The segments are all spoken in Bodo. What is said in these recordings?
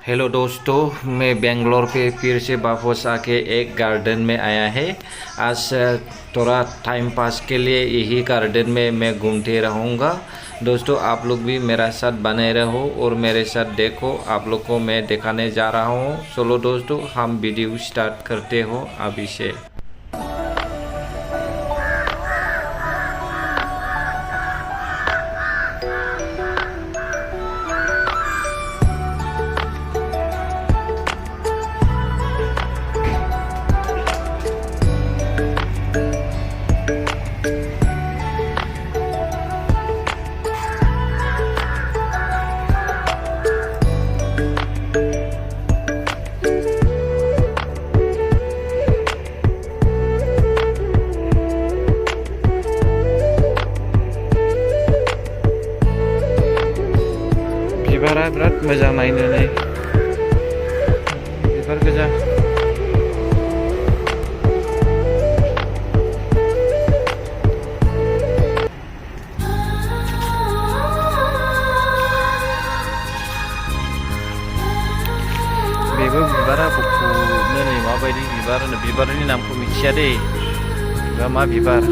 हेलो दोस्तों, मैं बेंगलोर पे फिर से वापस आके एक गार्डन में आया है। आज थोड़ा टाइम पास के लिए यही गार्डन में मैं घूमते रहूँगा। दोस्तों, आप लोग भी मेरा साथ बने रहो और मेरे साथ देखो। आप लोग को मैं दिखाने जा रहा हूँ। चलो दोस्तों, हम वीडियो स्टार्ट करते हो अभी से। बिबारा बिराद मोजां नायनो नै बिबार गोजा। बेबो बिबारा गुफुरनो नै माबायदि बिबार होनो, बिबारनि नामखौ मिथिया दै, बा मा बिबार।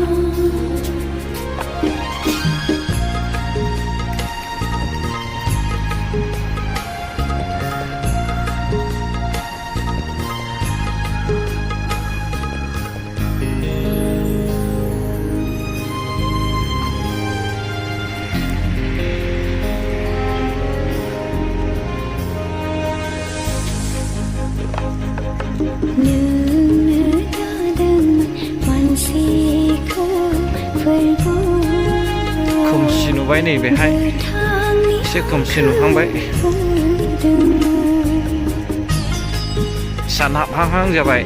खोमसि नुबाय नै बेहाय, एसे खोमसि नुहांबाय। सान हाबहांहां जाबाय।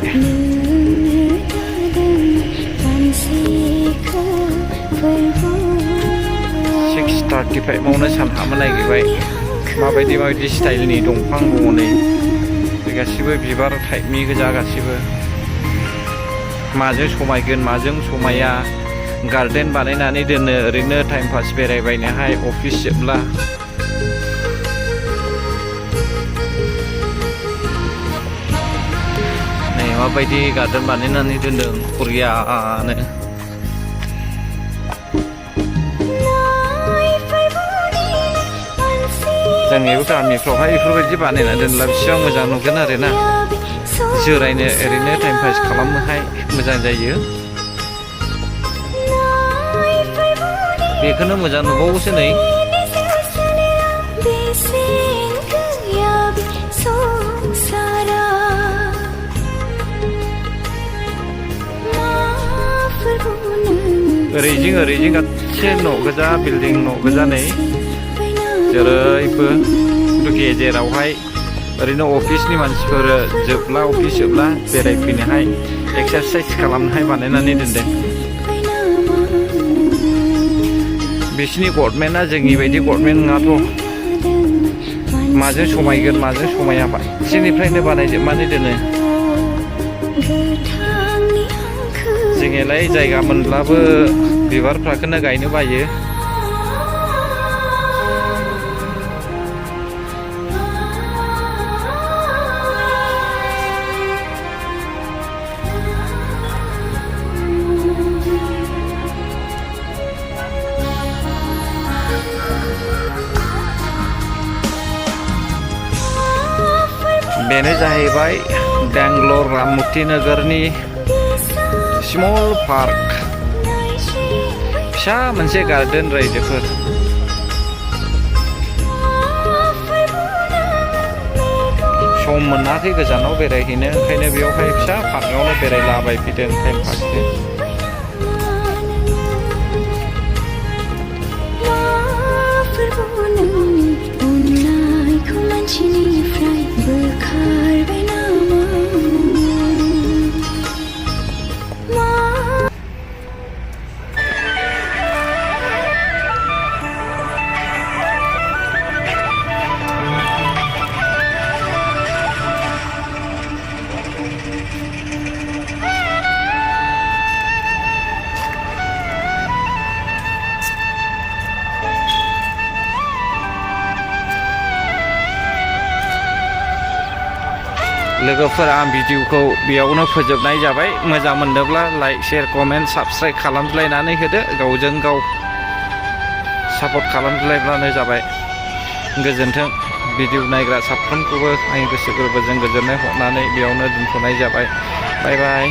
6:35 सान हाबनो नागिरबाय। माबायदि स्टाइलनि दंफां दङ नै, गासिबो बिबार टाइपनि गोजा गासिबो। माजों समायगोन माजों समाया, गार्डेन बानायनानै दोनो ओरैनो टाइम पास बेरायबायनोहाय अफिस जोबब्ला। नै माबायदि गार्डेन बानायनानै दोनदों बरियानो। जोंनिबो गामिफ्रावहाय बेफोरबायदि बानायना दोनब्ला बेसेबां मोजां नुगोन आरोना। जिरायनो ओरैनो टाइम पास खालामनोहाय मोजां जायो। बेखौनो मोजां नुबावोसो नै। ओरैजिं गासै न' गोजा, बिल्डिं न' गोजा नै जेरैबो। गेजेरावहाय ओरैनो अफिसनि मानसिफोर जोबब्ला, अफिस जोबब्ला बेरायफैनोहाय एक्सारसाइज खालामनोहाय बानायनानै दोनदों। बिसिनि गभर्नमेन्टआ जोंनि बायदि गभर्नमेन्ट नङाथ'। माजों समायगोन माजों समाया फारसेनिफ्रायनो बानायजोबनानै दोनो। जोंनियालाय जायगा मोनब्लाबो बिबारफ्राखौनो गायनो बायो। बेनो जाहैबाय बेंगलर राममुर्ति नगरनि स्मल पार्क, फिसा मोनसे गार्डेन रायजोफोर। सम मोनाखै गोजानाव बेरायहैनो, ओंखायनो बेयावहाय फिसा पार्कआवनो बेरायलाबायफैदों टाइम पासखौ। लोगोफोरा आं भिडिअखौ बेयावनो फोजोबनाय जाबाय। मोजां मोनदोंब्ला लाइक शेयार कमेन्ट साबस्क्राइब खालामलायनानै होदो। गावजों गाव सापर्ट खालामलायब्लानो जाबाय। गोजोन्थों। भिडिअ नायग्रा साफ्रोमखौबो आंनि गोसो गोरबोजों गोजोननाय हरनानै बेयावनो दोनथ'नाय जाबाय। बाय बाय।